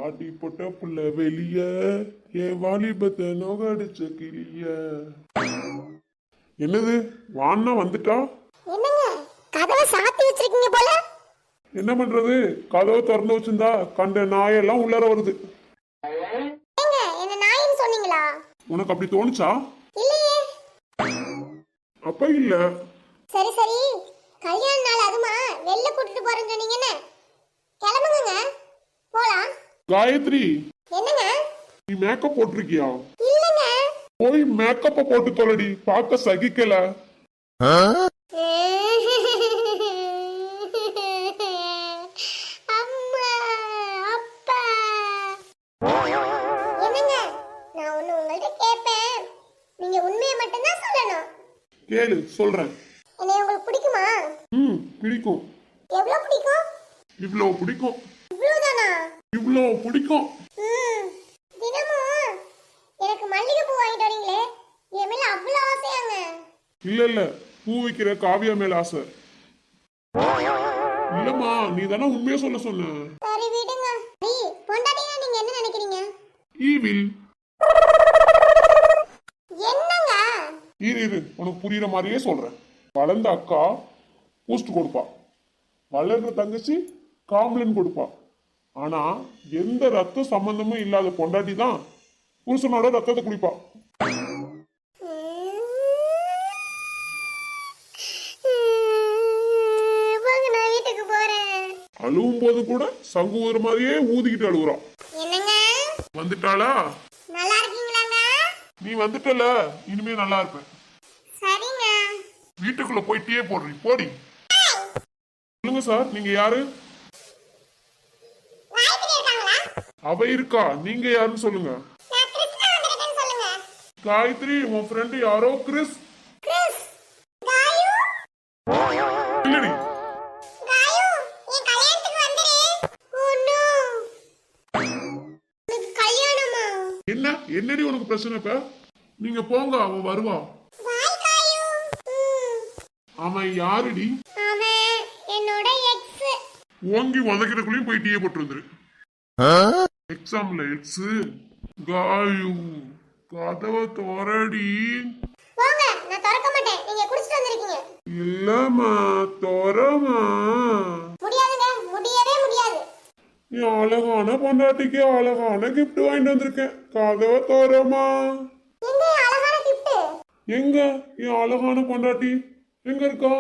அடிப்பட்ட புள்ள வெளிய என் வாலிபத்தை நோகடிச்ச கிளிய. என்னது வான்னா வந்துட்டா? என்னங்க கதவை சாத்தி வச்சிருக்கீங்க போல. என்ன பண்றது, கதவை திறந்து வச்சிருந்தா கண்ட நாயெல்லாம் உள்ளார வருது. ஏங்க என்ன நாயின்னு சொன்னீங்களா? உனக்கு அப்படி தோணுச்சா? இல்லையே. அப்ப இல்ல. சரி சரி, கல்யாண நாள் அதுமா வெளில கூட்டிட்டு போறேன்னு சொன்னீங்கன்னு கிளம்புங்க போலாம். காயத்ரி, என்னங்க? நீ மேக்கப் போட்டிருக்கியா? இல்லங்க. போய் மேக்கப்ப போட்டு தொலைடி, பார்க்க சகிக்கல. அம்மா அப்பா. என்னங்க நான் ஒண்ணு உங்கள்ட்ட கேட்பேன், நீங்க உண்மையை மட்டும் தான் சொல்லணும். கேளு, சொல்றேன். என்னை உங்களுக்கு பிடிக்குமா? பிடிக்கும். எவ்வளவு பிடிக்கும்? இவ்வளவு பிடிக்கும். இவ்வளவுதானா? இவ்வளவு பிடிக்கும். தினமும் எனக்கு மல்லிகை பூ வாங்கிட்டு வரீங்களே, என் மேல அவ்வளவு ஆசையாங்க. இல்ல பூ வைக்கிற காவியா மேல ஆசை இல்லம்மா, நீ தானே உண்மையா சொல்ல சொன்ன. சரி விடுங்க. பொண்டாட்டினா நீங்க என்ன நினைக்கிறீங்க? ஈவில். என்னங்க? இரு உனக்கு புரியுற மாதிரியே சொல்றேன். வளர்ந்த அக்கா பூஸ்ட் கொடுப்பா, வளர்ற தங்கச்சி காம்லன் கொடுப்பா. ஆனா எந்த ரத்த சம்பந்தமும் இல்லாத பொண்டாட்டி தான் புருஷனோட ரத்தத்தை குடிப்பா. அழுவும் போது கூட சங்கு ஊதுற மாதிரியே ஊதிக்கிட்டு அழுகுறான். வந்துட்டாளா? நல்லா இருக்கீங்களாங்க? நீ வந்துட்டல, இனிமே நல்லா இருப்பேன். சரிங்க. வீட்டுக்குள்ள போய் டீயே போடுறீ, போடி. சொல்லுங்க சார், நீங்க யாரு? அவ இருக்கா, நீங்க யாருன்னு சொல்லுங்க. காயத்ரி, உன் ஃப்ரெண்ட் யாரோ கிறிஸ். இல்லடி. என்ன என்னடி உனக்கு பிரச்சனை? இப்ப நீங்க போங்க, அவன் வருவா. அவன் யாருடி? என்னோட எக்ஸ். ஓங்கி உதக்கிறக்குள்ளயும் போய் டீயை போட்டு வந்துரு. எக்ஸாம்ல எக்ஸ். காயு, கதவை தோரடி. போங்க, நான் திறக்க மாட்டேன். நீங்க குடிச்சிட்டு வந்திருக்கீங்க. இல்லம்மா, தோரமா. முடியாதுங்க, முடியவே முடியாது. என் அழகான பொண்டாட்டிக்கு அழகான கிஃப்ட் வாங்கிட்டு வந்திருக்கேன், கதவை தோரமா. எங்க அழகான கிஃப்ட்? எங்க என் அழகான பொண்டாட்டி எங்க இருக்கா?